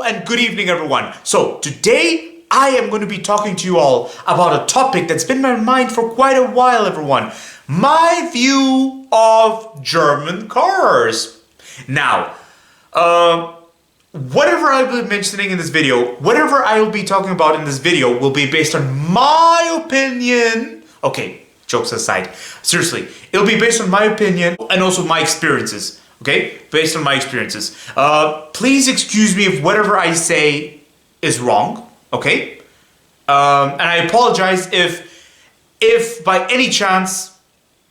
And good evening, everyone. So today I am going to be talking to you all about a topic that's been in my mind for quite a while, everyone. My view of German cars. Now, whatever I will be mentioning in this video, whatever I will be talking about in this video will be based on my opinion. Okay, jokes aside. Seriously, it'll be based on my opinion and also my experiences. Okay, based on my experiences. Please excuse me if whatever I say is wrong. Okay, and I apologize if by any chance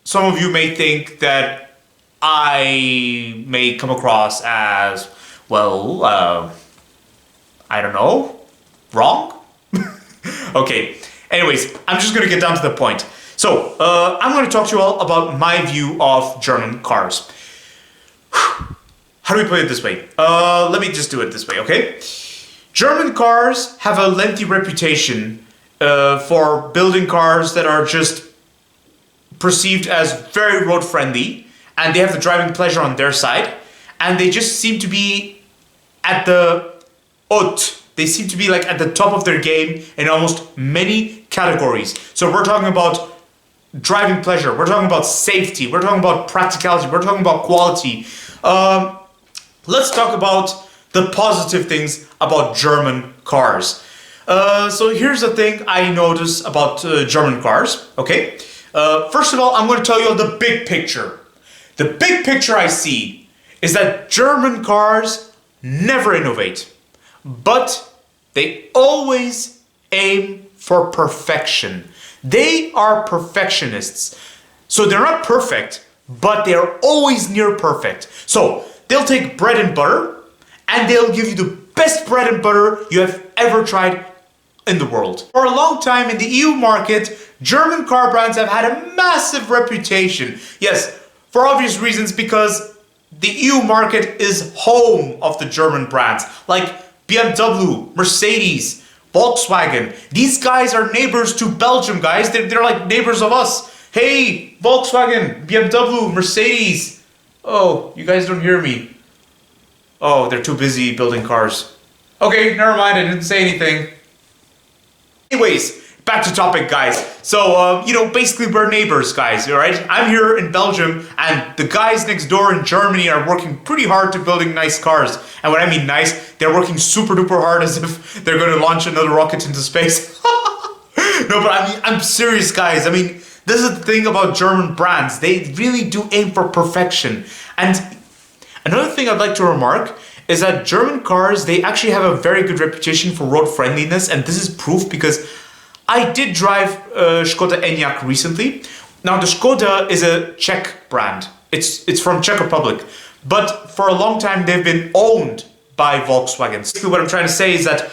some of you may think that I may come across as, well, I don't know, wrong. Okay. Anyways, I'm just gonna get down to the point. So I'm gonna talk to you all about my view of German cars. How do we put it this way? Let me just do it this way, okay? German cars have a lengthy reputation for building cars that are just perceived as very road friendly, and they have the driving pleasure on their side, and they just seem to be at the haute. They seem to be like at the top of their game in almost many categories. So we're talking about driving pleasure, we're talking about safety, we're talking about practicality, we're talking about quality. Let's talk about the positive things about German cars. So here's the thing I notice about German cars, okay? First of all, I'm going to tell you the big picture. The big picture I see is that German cars never innovate, but they always aim for perfection. They are perfectionists. So they're not perfect, but they're always near perfect. So they'll take bread and butter and they'll give you the best bread and butter you have ever tried in the world. For a long time in the EU market, German car brands have had a massive reputation. Yes, for obvious reasons, because the EU market is home of the German brands like BMW, Mercedes, Volkswagen. These guys are neighbors to Belgium, guys. They're like neighbors of us. Hey, Volkswagen, BMW, Mercedes. Oh, you guys don't hear me. Oh, they're too busy building cars. Okay, never mind, I didn't say anything. Anyways, back to topic, guys. So, basically we're neighbors, guys, alright? I'm here in Belgium, and the guys next door in Germany are working pretty hard to building nice cars. And when I mean nice, they're working super duper hard as if they're gonna launch another rocket into space. No, but I'm serious, guys. I mean, this is the thing about German brands. They really do aim for perfection. And another thing I'd like to remark is that German cars, they actually have a very good reputation for road friendliness. And this is proof because I did drive Škoda Enyaq recently. Now, the Škoda is a Czech brand. It's from Czech Republic. But for a long time, they've been owned by Volkswagen. Basically, what I'm trying to say is that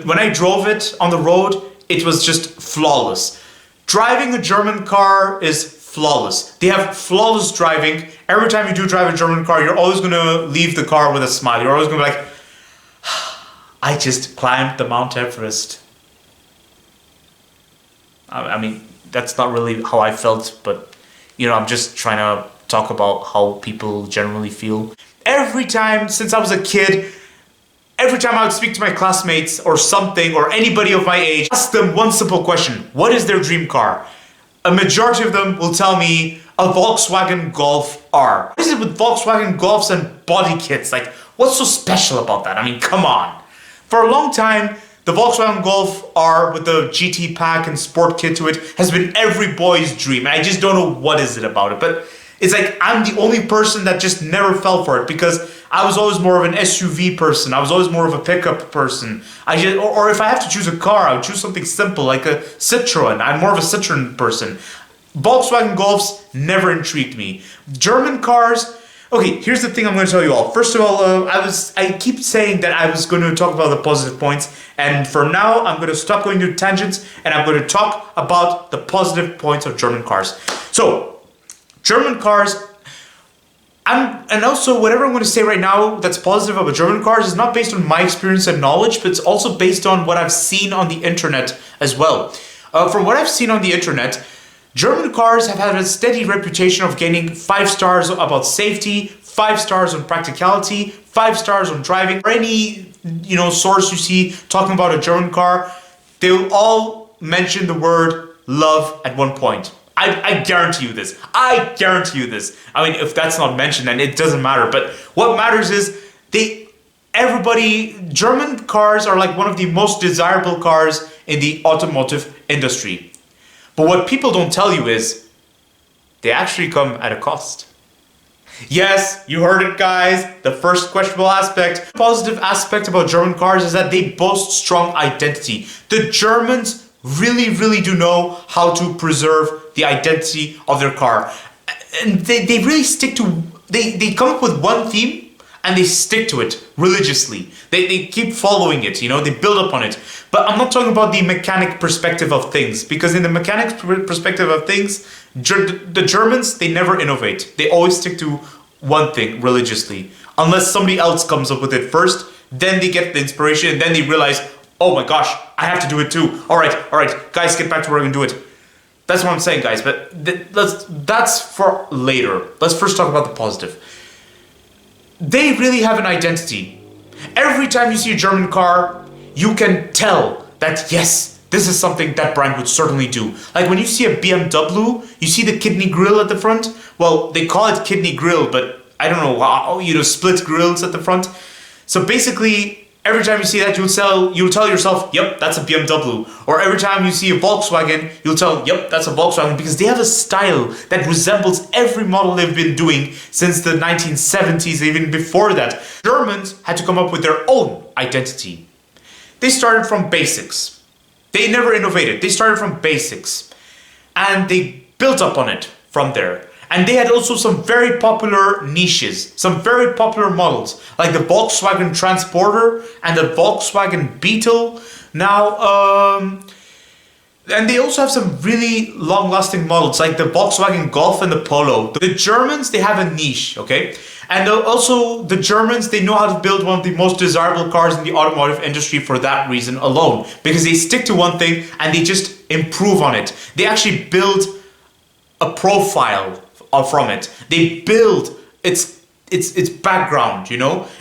when I drove it on the road, it was just flawless. Driving a German car is flawless. They have flawless driving. Every time you do drive a German car, you're always going to leave the car with a smile. You're always going to be like, I just climbed the Mount Everest. I mean, that's not really how I felt, but, I'm just trying to talk about how people generally feel. Every time since I was a kid, every time I would speak to my classmates or something, or anybody of my age, ask them one simple question: what is their dream car? A majority of them will tell me a Volkswagen Golf R. What is it with Volkswagen Golfs and body kits? Like, what's so special about that? I mean, come on. For a long time, the Volkswagen Golf R with the GT pack and sport kit to it has been every boy's dream. And I just don't know what is it about it. But it's like I'm the only person that just never fell for it, because I was always more of an SUV person. I was always more of a pickup person. Or if I have to choose a car, I would choose something simple like a Citroen. I'm more of a Citroen person. Volkswagen Golfs never intrigued me. German cars. Okay, here's the thing I'm going to tell you all. First of all, I keep saying that I was going to talk about the positive points, and for now I'm going to stop going to tangents and I'm going to talk about the positive points of German cars. So, German cars, and also whatever I'm going to say right now that's positive about German cars is not based on my experience and knowledge, but it's also based on what I've seen on the internet as well. From what I've seen on the internet, German cars have had a steady reputation of gaining 5 stars about safety, 5 stars on practicality, 5 stars on driving, or any source you see talking about a German car, they will all mention the word love at one point. I guarantee you this. I guarantee you this. I mean, if that's not mentioned, then it doesn't matter. But what matters is German cars are like one of the most desirable cars in the automotive industry. But what people don't tell you is they actually come at a cost. Yes, you heard it, guys. The first questionable aspect. The positive aspect about German cars is that they boast strong identity. The Germans really, really do know how to preserve the identity of their car. And they really stick to, they come up with one theme and they stick to it religiously. They keep following it, they build up on it. But I'm not talking about the mechanic perspective of things, because in the mechanic perspective of things, the Germans, they never innovate. They always stick to one thing religiously. Unless somebody else comes up with it first, then they get the inspiration and then they realize, oh my gosh, I have to do it too. All right, guys, get back to work and do it. That's what I'm saying, guys, but that's for later. Let's first talk about the positive. They really have an identity. Every time you see a German car, you can tell that, yes, this is something that brand would certainly do. Like when you see a BMW, you see the kidney grille at the front. Well, they call it kidney grille, but I don't know how, split grills at the front. So basically, every time you see that, you'll tell yourself, yep, that's a BMW. Or every time you see a Volkswagen, you'll tell, yep, that's a Volkswagen, because they have a style that resembles every model they've been doing since the 1970s, even before that. Germans had to come up with their own identity. They started from basics. They never innovated. They started from basics. And they built up on it from there. And they had also some very popular niches, some very popular models, like the Volkswagen Transporter and the Volkswagen Beetle. Now, and they also have some really long-lasting models, like the Volkswagen Golf and the Polo. The Germans, they have a niche, okay? And also, the Germans, they know how to build one of the most desirable cars in the automotive industry for that reason alone. Because they stick to one thing and they just improve on it. They actually build a profile from it. They build its background,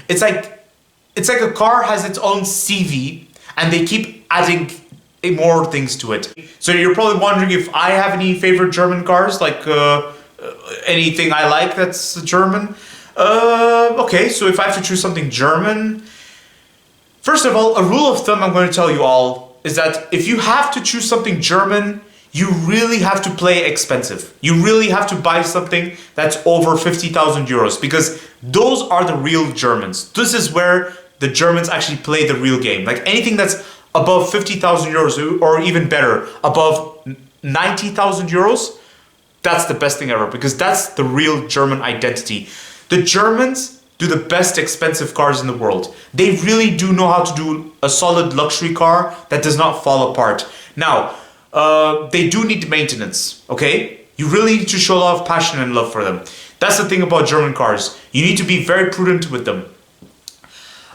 It's like a car has its own CV and they keep adding more things to it. So you're probably wondering if I have any favorite German cars, like anything I like that's German. Okay, so if I have to choose something German, first of all, a rule of thumb I'm going to tell you all is that if you have to choose something German, you really have to play expensive. You really have to buy something that's over 50,000 euros, because those are the real Germans. This is where the Germans actually play the real game. Like anything that's above 50,000 euros or even better, above 90,000 euros, that's the best thing ever, because that's the real German identity. The Germans do the best expensive cars in the world. They really do know how to do a solid luxury car that does not fall apart. Now, they do need maintenance, okay? You really need to show a lot of passion and love for them. That's the thing about German cars. You need to be very prudent with them.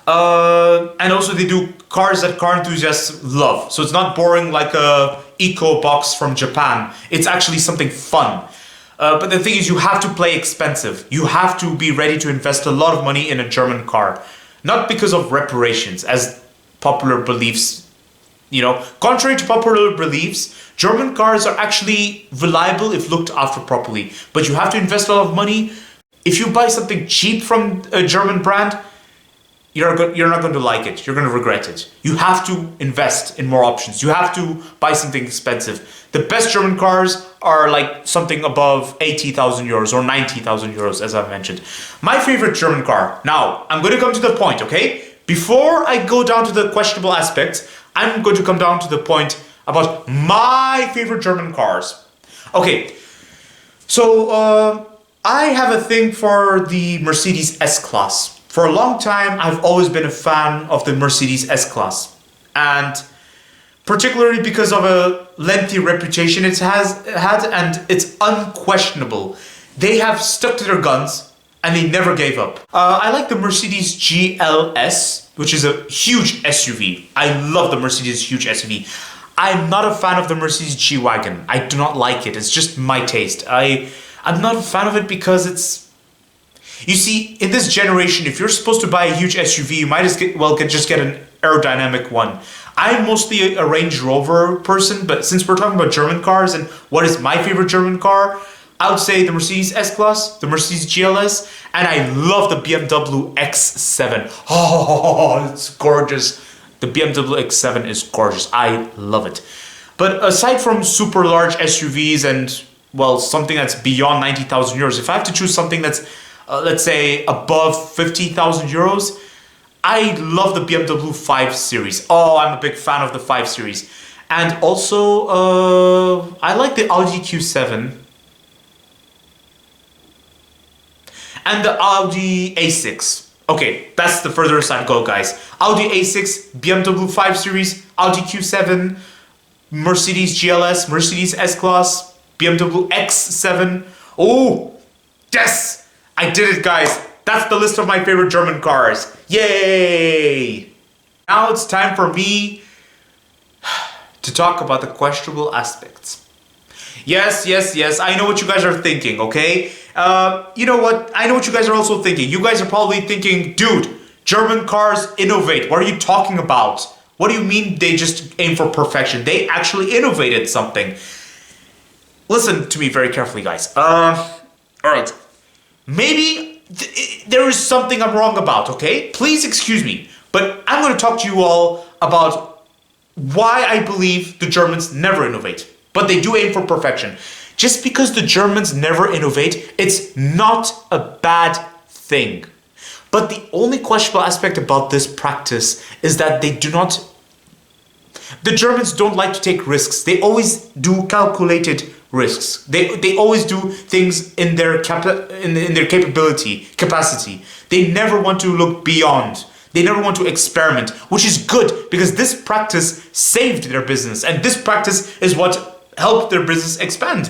And also they do cars that car enthusiasts love. So it's not boring like a eco box from Japan. It's actually something fun. But the thing is, you have to play expensive. You have to be ready to invest a lot of money in a German car. Not because of reparations, as popular beliefs. Contrary to popular beliefs, German cars are actually reliable if looked after properly. But you have to invest a lot of money. If you buy something cheap from a German brand, you're not going to like it. You're going to regret it. You have to invest in more options. You have to buy something expensive. The best German cars are like something above 80,000 euros or 90,000 euros, as I've mentioned. My favorite German car. Now, I'm going to come to the point, okay? Before I go down to the questionable aspects, I'm going to come down to the point about my favorite German cars. Okay, so I have a thing for the Mercedes S-Class. For a long time, I've always been a fan of the Mercedes S-Class. And particularly because of a lengthy reputation it has had, and it's unquestionable. They have stuck to their guns and they never gave up. I like the Mercedes GLS, which is a huge SUV. I love the Mercedes huge SUV. I'm not a fan of the Mercedes G-Wagon. I do not like it. It's just my taste. I'm not a fan of it because You see, in this generation, if you're supposed to buy a huge SUV, you might as well just get an aerodynamic one. I'm mostly a Range Rover person, but since we're talking about German cars and what is my favorite German car, I would say the Mercedes S-Class, the Mercedes GLS, and I love the BMW X7. Oh, it's gorgeous. The BMW X7 is gorgeous. I love it. But aside from super large SUVs and, well, something that's beyond 90,000 euros, if I have to choose something that's, let's say, above 50,000 euros, I love the BMW 5 Series. Oh, I'm a big fan of the 5 Series. And also, I like the Audi Q7. And the Audi A6. Okay, that's the furthest I'd go, guys. Audi A6, BMW 5 Series, Audi Q7, Mercedes GLS, Mercedes S-Class, BMW X7. Oh, yes! I did it, guys. That's the list of my favorite German cars. Yay! Now it's time for me to talk about the questionable aspects. Yes, I know what you guys are thinking, okay? You know what? I know what you guys are also thinking. You guys are probably thinking, dude, German cars innovate. What are you talking about? What do you mean they just aim for perfection? They actually innovated something. Listen to me very carefully, guys. Alright. Maybe there is something I'm wrong about, okay? Please excuse me. But I'm going to talk to you all about why I believe the Germans never innovate. But they do aim for perfection. Just because the Germans never innovate, it's not a bad thing. But the only questionable aspect about this practice is that they do not... The Germans don't like to take risks. They always do calculated risks. They always do things in their capacity. They never want to look beyond. They never want to experiment, which is good because this practice saved their business. And this practice is what help their business expand.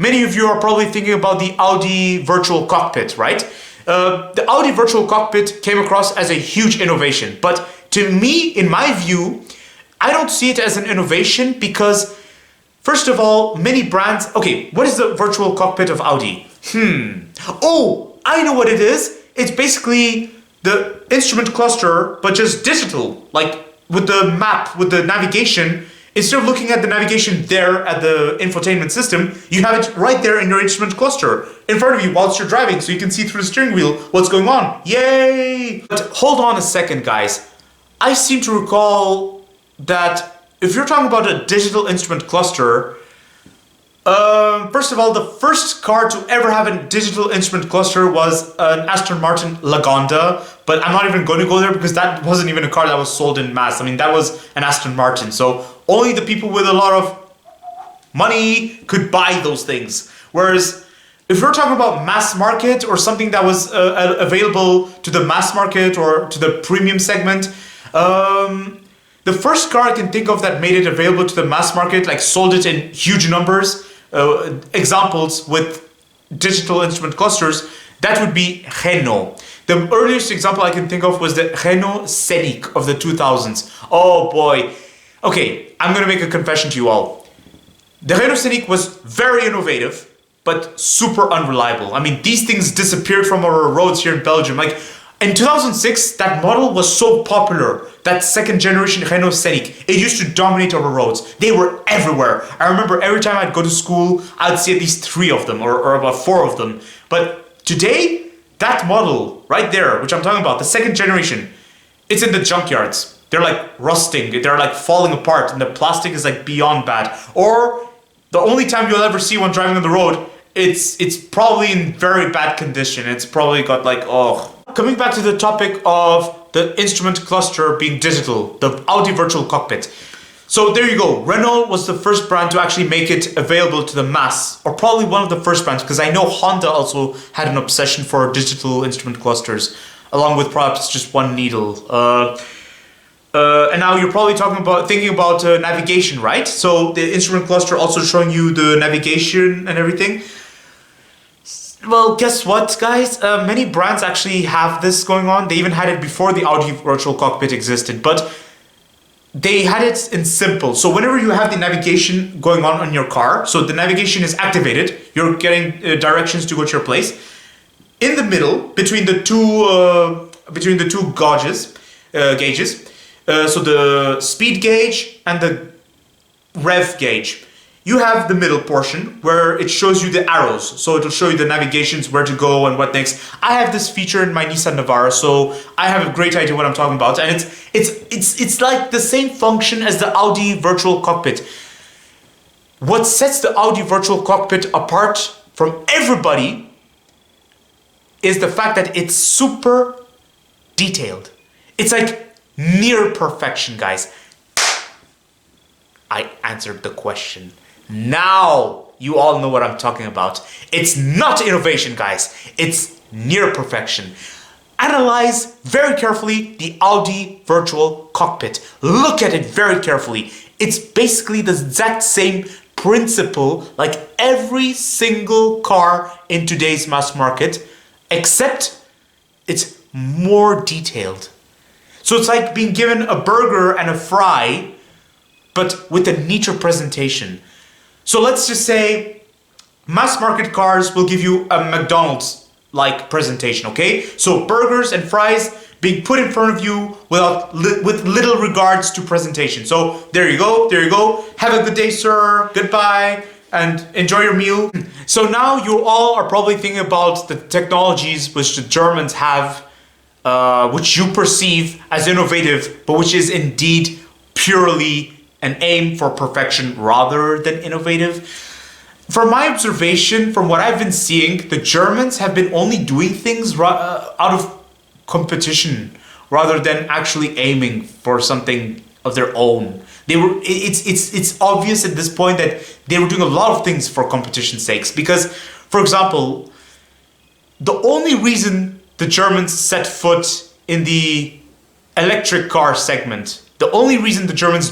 Many of you are probably thinking about the Audi virtual cockpit, right? The Audi virtual cockpit came across as a huge innovation, but to me, in my view, I don't see it as an innovation because, first of all, many brands... Okay, what is the virtual cockpit of Audi? Oh, I know what it is. It's basically the instrument cluster, but just digital, like with the map, with the navigation. Instead of looking at the navigation there at the infotainment system, you have it right there in your instrument cluster in front of you whilst you're driving, so you can see through the steering wheel what's going on. Yay! But hold on a second, guys. I seem to recall that if you're talking about a digital instrument cluster, first of all, the first car to ever have a digital instrument cluster was an Aston Martin Lagonda, but I'm not even going to go there because that wasn't even a car that was sold in mass. I mean, that was an Aston Martin, so only the people with a lot of money could buy those things. Whereas, if you're talking about mass market or something that was available to the mass market or to the premium segment, the first car I can think of that made it available to the mass market, like sold it in huge numbers, examples with digital instrument clusters, that would be Renault. The earliest example I can think of was the Renault Scenic of the 2000s. Oh boy. Okay, I'm gonna make a confession to you all. The Renault Scenic was very innovative, but super unreliable. I mean, these things disappeared from our roads here in Belgium. Like, in 2006, that model was so popular, that second generation Renault Scenic. It used to dominate our roads. They were everywhere. I remember every time I'd go to school, I'd see at least 3 of them, or about 4 of them. But today, that model right there, which I'm talking about, the second generation, it's in the junkyards. They're like rusting, they're like falling apart, and the plastic is like beyond bad. Or the only time you'll ever see one driving on the road, it's probably in very bad condition. It's probably got like, oh. Coming back to the topic of the instrument cluster being digital, the Audi virtual cockpit. So there you go. Renault was the first brand to actually make it available to the mass, or probably one of the first brands, because I know Honda also had an obsession for digital instrument clusters, along with perhaps just one needle. And now you're probably thinking about navigation, right? So the instrument cluster also showing you the navigation and everything. Well, guess what, guys? Many brands actually have this going on. They even had it before the Audi virtual cockpit existed. But they had it in simple. So whenever you have the navigation going on your car, so the navigation is activated, you're getting directions to go to your place. In the middle, between the two gauges, so the speed gauge and the rev gauge, you have the middle portion where it shows you the arrows. So it'll show you the navigations, where to go and what next. I have this feature in my Nissan Navara, so I have a great idea what I'm talking about. And it's like the same function as the Audi virtual cockpit. What sets the Audi virtual cockpit apart from everybody is the fact that it's super detailed. It's like near perfection, guys. I answered the question. Now you all know what I'm talking about. It's not innovation, guys. It's near perfection. Analyze very carefully the Audi virtual cockpit. Look at it very carefully. It's basically the exact same principle like every single car in today's mass market, except it's more detailed. So it's like being given a burger and a fry, but with a neater presentation. So let's just say mass market cars will give you a McDonald's-like presentation, okay? So burgers and fries being put in front of you with little regards to presentation. So there you go. Have a good day, sir. Goodbye, and enjoy your meal. So now you all are probably thinking about the technologies which the Germans have, which you perceive as innovative, but which is indeed purely an aim for perfection rather than innovative. From my observation, from what I've been seeing, the Germans have been only doing things out of competition rather than actually aiming for something of their own. It's obvious at this point that they were doing a lot of things for competition's sakes. Because, for example, the only reason the Germans set foot in the electric car segment, the only reason the Germans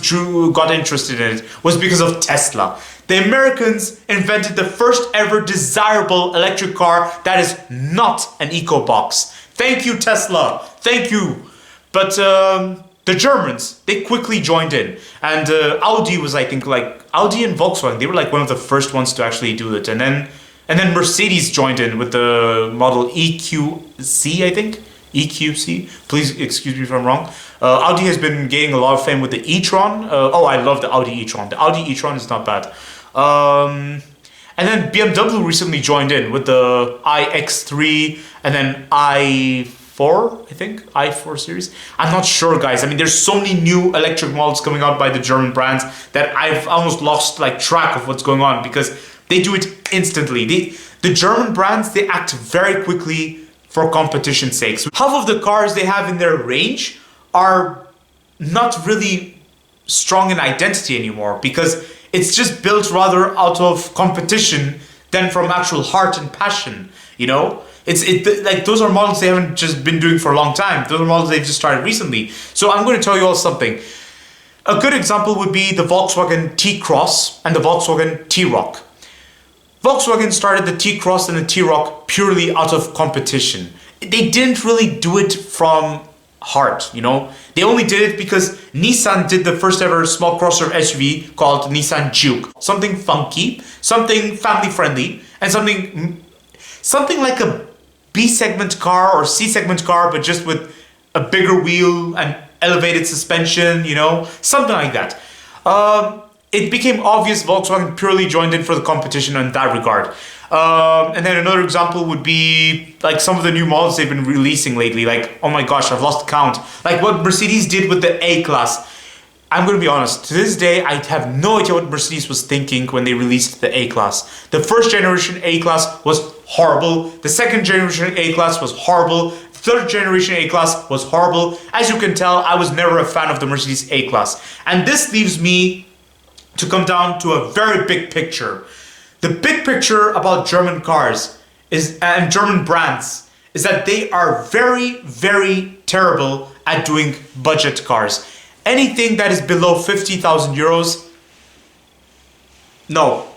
got interested in it was because of Tesla. The Americans invented the first ever desirable electric car that is not an EcoBox. Thank you, Tesla. Thank you. But the Germans, they quickly joined in. And Audi was, I think, like Audi and Volkswagen, they were like one of the first ones to actually do it. And then Mercedes joined in with the model EQC, I think. EQC. Please excuse me if I'm wrong. Audi has been gaining a lot of fame with the e-tron. I love the Audi e-tron. The Audi e-tron is not bad. And then BMW recently joined in with the iX3 and then i4, I think, i4 series. I'm not sure, guys. I mean, there's so many new electric models coming out by the German brands that I've almost lost like track of what's going on because they do it instantly. The German brands, they act very quickly for competition's sake. So half of the cars they have in their range are not really strong in identity anymore because it's just built rather out of competition than from actual heart and passion, you know? Like those are models they haven't just been doing for a long time. Those are models they've just started recently. So I'm going to tell you all something. A good example would be the Volkswagen T-Cross and the Volkswagen T-Roc. Volkswagen started the T-Cross and the T-Roc purely out of competition. They didn't really do it from heart, you know? They only did it because Nissan did the first ever small crossover SUV called Nissan Juke. Something funky, something family friendly, and something like a B segment car or C segment car, but just with a bigger wheel and elevated suspension, you know? Something like that. It became obvious Volkswagen purely joined in for the competition in that regard. And then another example would be like some of the new models they've been releasing lately. Like, oh my gosh, I've lost count. Like what Mercedes did with the A-Class. I'm going to be honest, to this day, I have no idea what Mercedes was thinking when they released the A-Class. The first generation A-Class was horrible. The second generation A-Class was horrible. Third generation A-Class was horrible. As you can tell, I was never a fan of the Mercedes A-Class. And this leaves me to come down to a very big picture. The big picture about German cars and German brands is that they are very, very terrible at doing budget cars. Anything that is below 50,000 euros, no.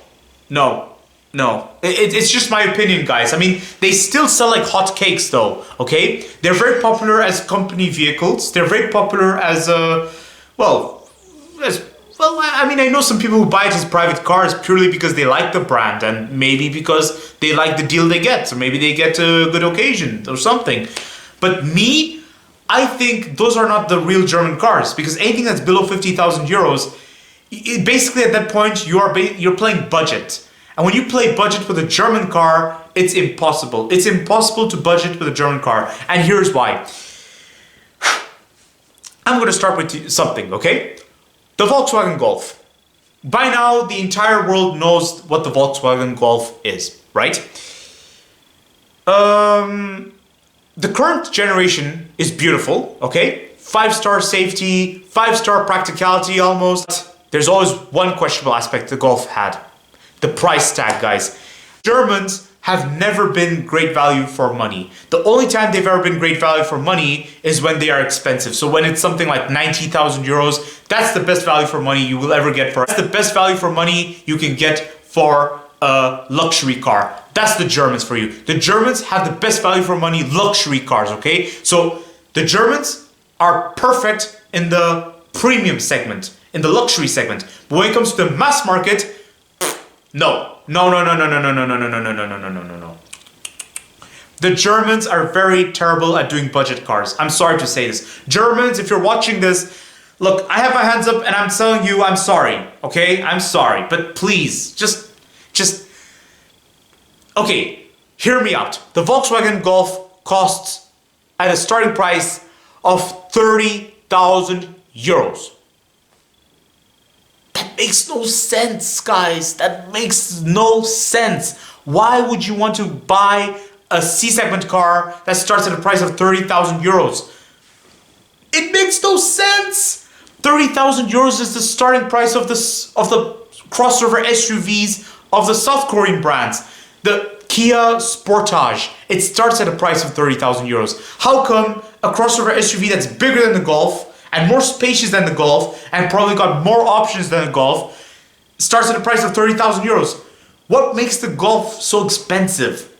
It's just my opinion, guys. I mean, they still sell like hotcakes though, okay? They're very popular as company vehicles. They're very popular as, well, I mean, I know some people who buy it as private cars purely because they like the brand and maybe because they like the deal they get. So maybe they get a good occasion or something. But me, I think those are not the real German cars, because anything that's below 50,000 euros, basically at that point you're playing budget. And when you play budget with a German car, it's impossible. It's impossible to budget with a German car. And here's why. I'm going to start with something, okay? The Volkswagen Golf. By now, the entire world knows what the Volkswagen Golf is, right? The current generation is beautiful, okay? 5-star safety, 5-star practicality almost. There's always one questionable aspect the Golf had. The price tag, guys. Germans have never been great value for money. The only time they've ever been great value for money is when they are expensive. So when it's something like 90,000 euros, that's the best value for money you will ever get for. That's the best value for money you can get for a luxury car. That's the Germans for you. The Germans have the best value for money luxury cars, okay? So the Germans are perfect in the premium segment, in the luxury segment. But when it comes to the mass market, no. The Germans are very terrible at doing budget cars. I'm sorry to say this. Germans, if you're watching this, look, I have my hands up and I'm telling you I'm sorry, okay? I'm sorry, but please, just... Okay, hear me out. The Volkswagen Golf costs at a starting price of 30,000 euros. That makes no sense, guys. That makes no sense. Why would you want to buy a C-segment car that starts at a price of 30,000 euros? It makes no sense. 30,000 euros is the starting price of the crossover SUVs of the South Korean brands. The Kia Sportage, it starts at a price of 30,000 euros. How come a crossover SUV that's bigger than the Golf and more spacious than the Golf and probably got more options than the Golf starts at a price of 30,000 euros? What makes the Golf so expensive?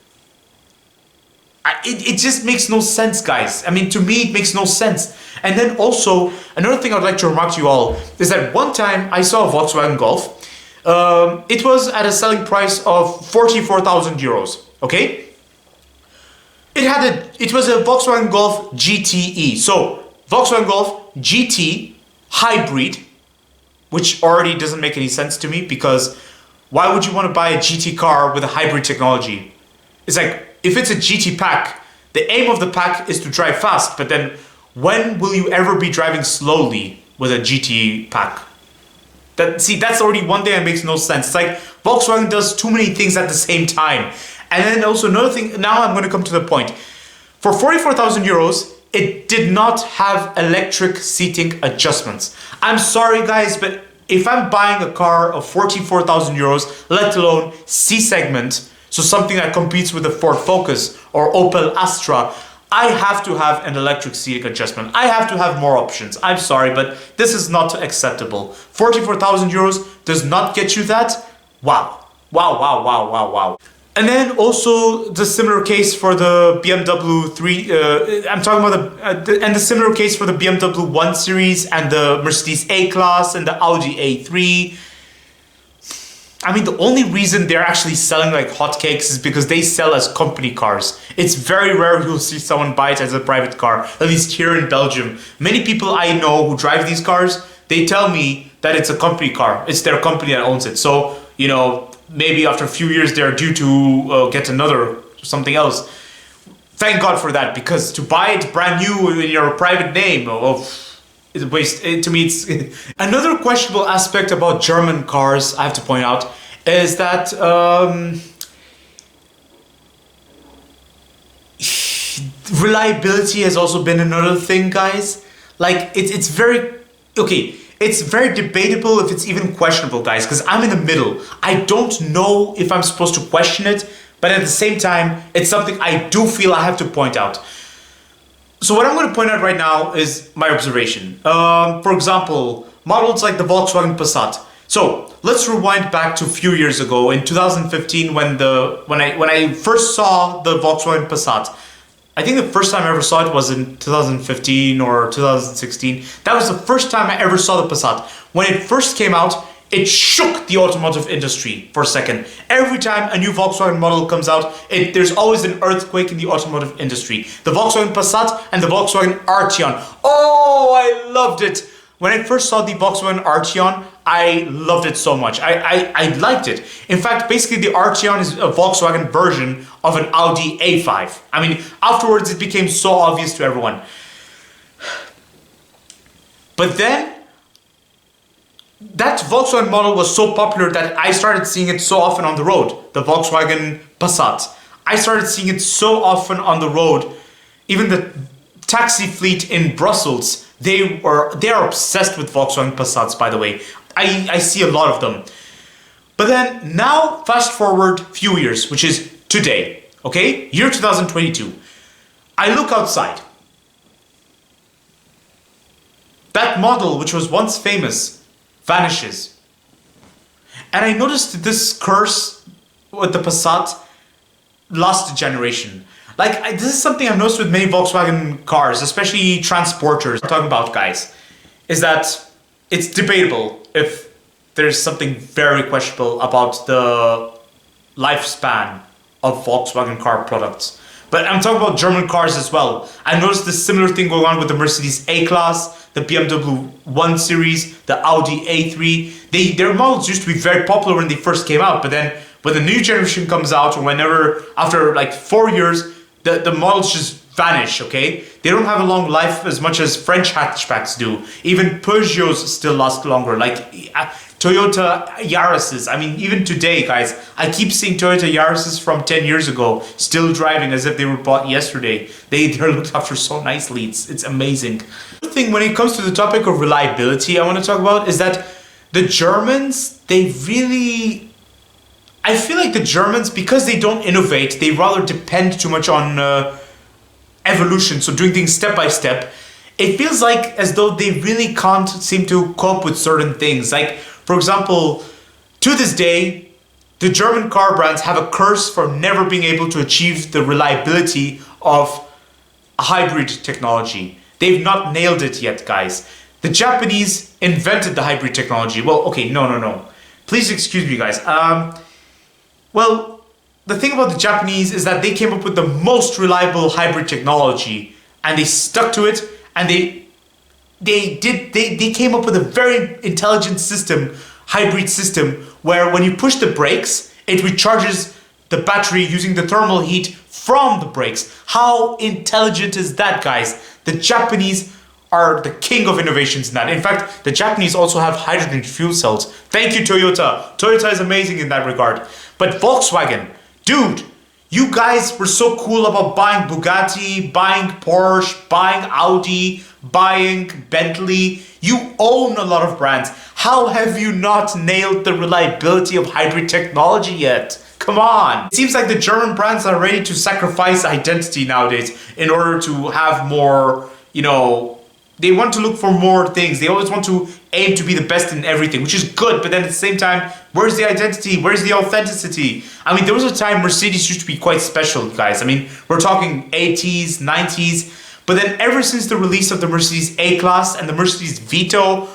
It just makes no sense, guys. I mean, to me, it makes no sense. And then also, another thing I'd like to remark to you all is that one time I saw a Volkswagen Golf. It was at a selling price of 44,000 euros, okay? It was a Volkswagen Golf GTE. So, Volkswagen Golf GT hybrid, which already doesn't make any sense to me, because why would you want to buy a GT car with a hybrid technology? It's like, if it's a GT pack, the aim of the pack is to drive fast, but then when will you ever be driving slowly with a GT pack? That's already one thing that makes no sense. It's like Volkswagen does too many things at the same time. And then also another thing, now I'm going to come to the point. For 44,000 euros, it did not have electric seating adjustments. I'm sorry guys, but if I'm buying a car of 44,000 euros, let alone C-segment, so something that competes with the Ford Focus or Opel Astra, I have to have an electric seating adjustment. I have to have more options. I'm sorry, but this is not acceptable. 44,000 euros does not get you that? Wow. Wow. And then also the similar case for the BMW 3, I'm talking about the similar case for the BMW 1 Series and the Mercedes A-Class and the Audi A3. I mean, the only reason they're actually selling like hotcakes is because they sell as company cars. It's very rare you'll see someone buy it as a private car, at least here in Belgium. Many people I know who drive these cars, they tell me that it's a company car. It's their company that owns it. So, you know, maybe after a few years they're due to get another something else. Thank God for that, because to buy it brand new in your private name, it's a waste. To me, it's another questionable aspect about German cars. I have to point out is that reliability has also been another thing, guys. Like it's very okay. It's very debatable if it's even questionable, guys. Because I'm in the middle. I don't know if I'm supposed to question it, but at the same time, it's something I do feel I have to point out. So what I'm going to point out right now is my observation. For example, models like the Volkswagen Passat. So let's rewind back to a few years ago in 2015 when I first saw the Volkswagen Passat. I think the first time I ever saw it was in 2015 or 2016. That was the first time I ever saw the Passat. When it first came out, it shook the automotive industry for a second. Every time a new Volkswagen model comes out, there's always an earthquake in the automotive industry. The Volkswagen Passat and the Volkswagen Arteon. Oh, I loved it. When I first saw the Volkswagen Arteon, I loved it so much. I liked it. In fact, basically the Arteon is a Volkswagen version of an Audi A5. I mean, afterwards it became so obvious to everyone. But then, that Volkswagen model was so popular that I started seeing it so often on the road. The Volkswagen Passat. I started seeing it so often on the road. Even the taxi fleet in Brussels, they are obsessed with Volkswagen Passats, by the way. I see a lot of them. But then now, fast forward few years, which is today, okay? Year 2022. I look outside. That model, which was once famous, vanishes. And I noticed this curse with the Passat lost a generation. Like, this is something I've noticed with many Volkswagen cars, especially Transporters. I'm talking about, guys, is that it's debatable if there's something very questionable about the lifespan of Volkswagen car products. But I'm talking about German cars as well. I noticed this similar thing going on with the Mercedes A-Class, the BMW 1 Series, the Audi A3. Their models used to be very popular when they first came out, but then when the new generation comes out, or whenever, after like 4 years, the models just vanish, okay? They don't have a long life as much as French hatchbacks do. Even Peugeots still last longer, like Toyota Yaris's. I mean, even today, guys, I keep seeing Toyota Yaris's from 10 years ago, still driving as if they were bought yesterday. They're looked after so nicely, it's amazing. The thing when it comes to the topic of reliability I want to talk about is that the Germans, I feel like the Germans, because they don't innovate, they rather depend too much on evolution, so doing things step by step. It feels like as though they really can't seem to cope with certain things. Like, for example, to this day, the German car brands have a curse for never being able to achieve the reliability of a hybrid technology. They've not nailed it yet, guys. The Japanese invented the hybrid technology. Well, okay, no. Please excuse me, guys. Well, the thing about the Japanese is that they came up with the most reliable hybrid technology, and they stuck to it, and they came up with a very intelligent system, hybrid system, where when you push the brakes, it recharges the battery using the thermal heat from the brakes. How intelligent is that, guys? The Japanese are the king of innovations in that. In fact, the Japanese also have hydrogen fuel cells. Thank you, Toyota. Toyota is amazing in that regard. But Volkswagen, dude, you guys were so cool about buying Bugatti, buying Porsche, buying Audi, buying Bentley. You own a lot of brands. How have you not nailed the reliability of hybrid technology yet? Come on. It seems like the German brands are ready to sacrifice identity nowadays in order to have more, they want to look for more things. They always want to aim to be the best in everything, which is good, but then at the same time, where's the identity? Where's the authenticity? I mean, there was a time Mercedes used to be quite special, guys. I mean, we're talking 80s, 90s, but then ever since the release of the Mercedes A-Class and the Mercedes Vito,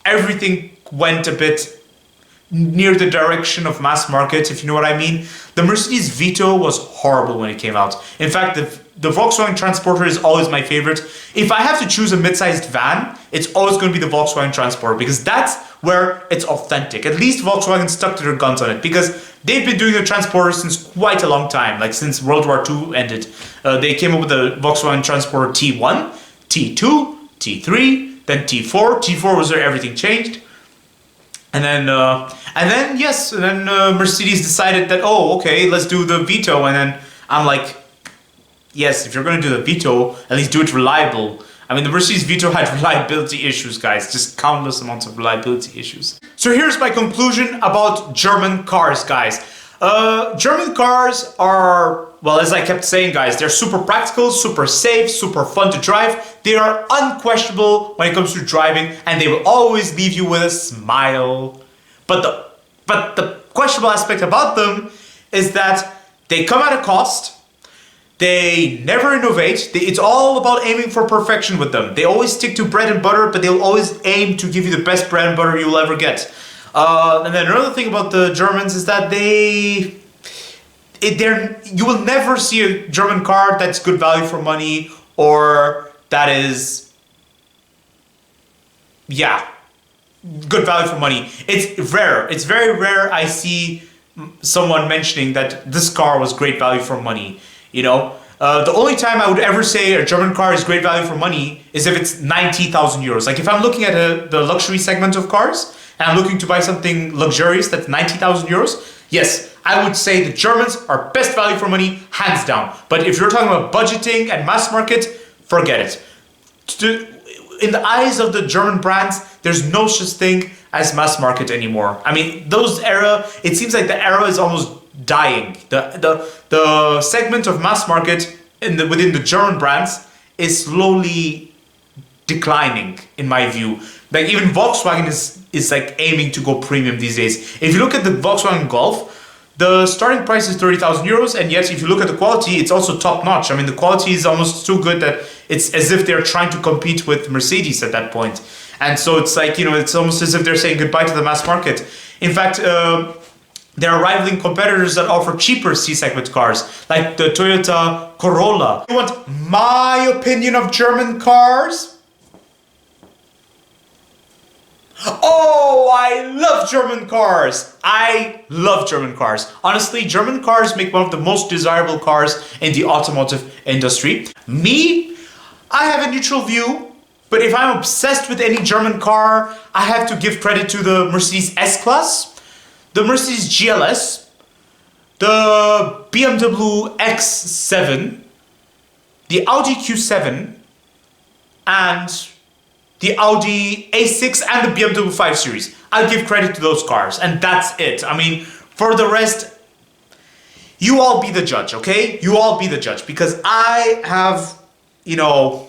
everything went a bit near the direction of mass market, if you know what I mean. The Mercedes Vito was horrible when it came out. In fact, the Volkswagen Transporter is always my favorite. If I have to choose a mid-sized van, it's always going to be the Volkswagen Transporter, because that's where it's authentic. At least Volkswagen stuck to their guns on it, because they've been doing the Transporter since quite a long time, like since World War II ended. They came up with the Volkswagen Transporter T1, T2, T3, then T4. T4 was where everything changed. And then Mercedes decided that, okay, let's do the Vito. And then I'm like, yes, if you're going to do the Vito, at least do it reliable. I mean, the Mercedes Vito had reliability issues, guys. Just countless amounts of reliability issues. So here's my conclusion about German cars, guys. German cars are, well, as I kept saying, guys, they're super practical, super safe, super fun to drive. They are unquestionable when it comes to driving, and they will always leave you with a smile. But the questionable aspect about them is that they come at a cost. They never innovate. It's all about aiming for perfection with them. They always stick to bread and butter, but they'll always aim to give you the best bread and butter you'll ever get. And then another thing about the Germans is that you will never see a German car that's good value for money or that is, yeah, good value for money. It's rare. It's very rare I see someone mentioning that this car was great value for money. You know, the only time I would ever say a German car is great value for money is if it's 90,000 euros. Like if I'm looking at the luxury segment of cars and I'm looking to buy something luxurious that's 90,000 euros, yes, I would say the Germans are best value for money, hands down. But if you're talking about budgeting and mass market, forget it. In the eyes of the German brands, there's no such thing as mass market anymore. I mean, it seems like the era is almost dying. The segment of mass market within the German brands is slowly declining, in my view. Like even Volkswagen is like aiming to go premium these days. If you look at the Volkswagen Golf, the starting price is 30,000 euros, and yet if you look at the quality, it's also top notch. I mean, the quality is almost so good that it's as if they're trying to compete with Mercedes at that point. And so it's like, you know, it's almost as if they're saying goodbye to the mass market. In fact, there are rivaling competitors that offer cheaper C-segment cars, like the Toyota Corolla. You want my opinion of German cars? Oh, I love German cars. I love German cars. Honestly, German cars make one of the most desirable cars in the automotive industry. Me, I have a neutral view, but if I'm obsessed with any German car, I have to give credit to the Mercedes S-Class, the Mercedes GLS, the BMW X7, the Audi Q7, and the Audi A6 and the BMW 5 Series. I'll give credit to those cars, and that's it. I mean, for the rest, you all be the judge, okay? You all be the judge, because I have, you know,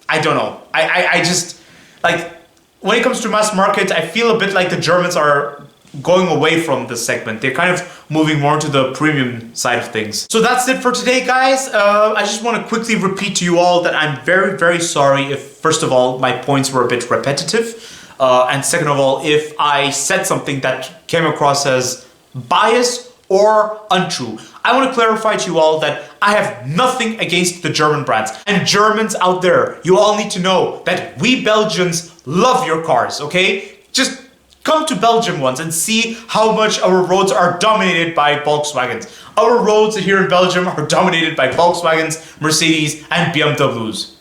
I don't know. I just, like, when it comes to mass market, I feel a bit like the Germans are going away from this segment. They're kind of moving more to the premium side of things. So that's it for today, guys. I just want to quickly repeat to you all that I'm very, very sorry if, first of all, my points were a bit repetitive. And second of all, if I said something that came across as biased or untrue. I want to clarify to you all that I have nothing against the German brands. And Germans out there, you all need to know that we Belgians love your cars, okay? Just come to Belgium once and see how much our roads are dominated by Volkswagens. Our roads here in Belgium are dominated by Volkswagens, Mercedes, and BMWs.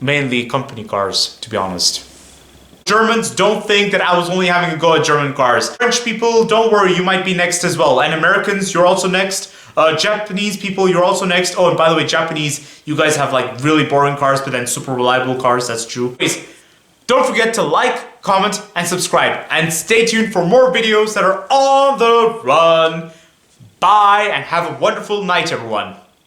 Mainly company cars, to be honest. Germans, don't think that I was only having a go at German cars. French people, don't worry, you might be next as well. And Americans, you're also next. Japanese people, you're also next. Oh, and by the way, Japanese, you guys have like really boring cars, but then super reliable cars, that's true. Anyways, don't forget to like, comment, and subscribe. And stay tuned for more videos that are on the run. Bye, and have a wonderful night, everyone.